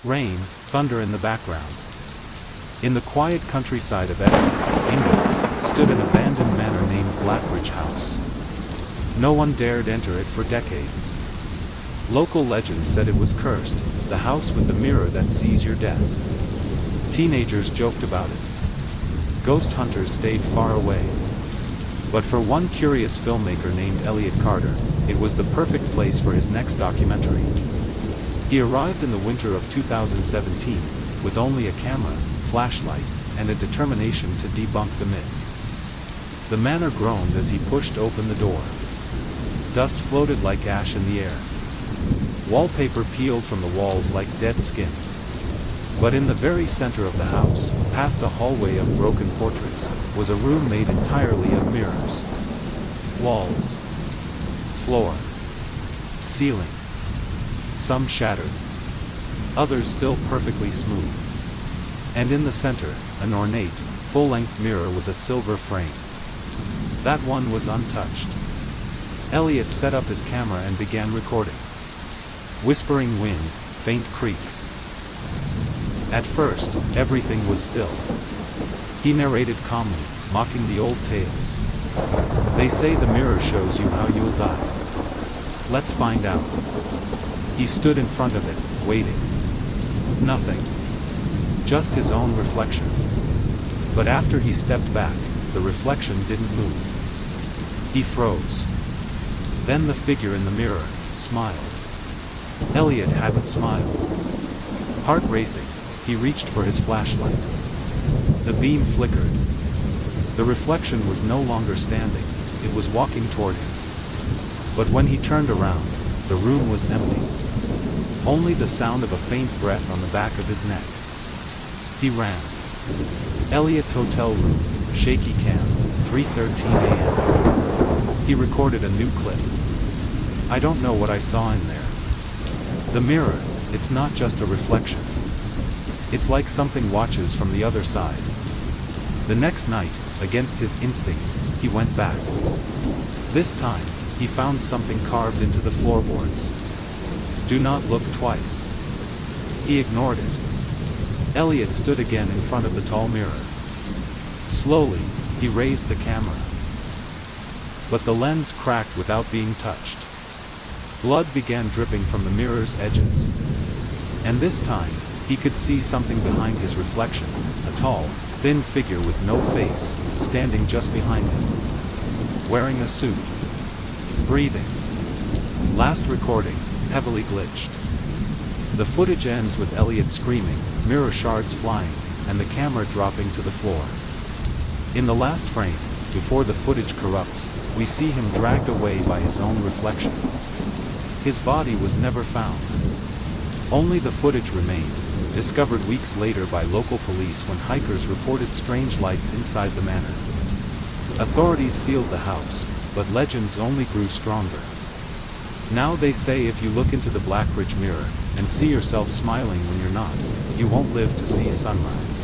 Rain, thunder in the background. In the quiet countryside of Essex, England, stood an abandoned manor named Blackridge House. No one dared enter it for decades. Local legend said it was cursed, the house with the mirror that sees your death. Teenagers joked about it. Ghost hunters stayed far away. But for one curious filmmaker named Elliot Carter, it was the perfect place for his next documentary. He arrived in the winter of 2017, with only a camera, flashlight, and a determination to debunk the myths. The manor groaned as he pushed open the door. Dust floated like ash in the air. Wallpaper peeled from the walls like dead skin. But in the very center of the house, past a hallway of broken portraits, was a room made entirely of mirrors. Walls, floor, ceiling. Some shattered, others still perfectly smooth. And in the center, an ornate, full-length mirror with a silver frame. That one was untouched. Elliot set up his camera and began recording. Whispering wind, faint creaks. At first, everything was still. He narrated calmly, mocking the old tales. They say the mirror shows you how you'll die. Let's find out. He stood in front of it, waiting. Nothing. Just his own reflection. But after he stepped back, the reflection didn't move. He froze. Then the figure in the mirror smiled. Elliot hadn't smiled. Heart racing, he reached for his flashlight. The beam flickered. The reflection was no longer standing, it was walking toward him. But when he turned around, the room was empty. Only the sound of a faint breath on the back of his neck. He ran. Elliot's hotel room, shaky cam, 3:13 a.m. He recorded a new clip. I don't know what I saw in there. The mirror, it's not just a reflection. It's like something watches from the other side. The next night, against his instincts, he went back. This time, he found something carved into the floorboards. Do not look twice. He ignored it. Elliot stood again in front of the tall mirror. Slowly, he raised the camera. But the lens cracked without being touched. Blood began dripping from the mirror's edges. And this time, he could see something behind his reflection, a tall, thin figure with no face, standing just behind him. Wearing a suit. Breathing. Last recording, heavily glitched. The footage ends with Elliot screaming, mirror shards flying, and the camera dropping to the floor. In the last frame, before the footage corrupts, we see him dragged away by his own reflection. His body was never found. Only the footage remained, discovered weeks later by local police when hikers reported strange lights inside the manor. Authorities sealed the house, but legends only grew stronger. Now they say if you look into the Blackridge mirror, and see yourself smiling when you're not, you won't live to see sunrise.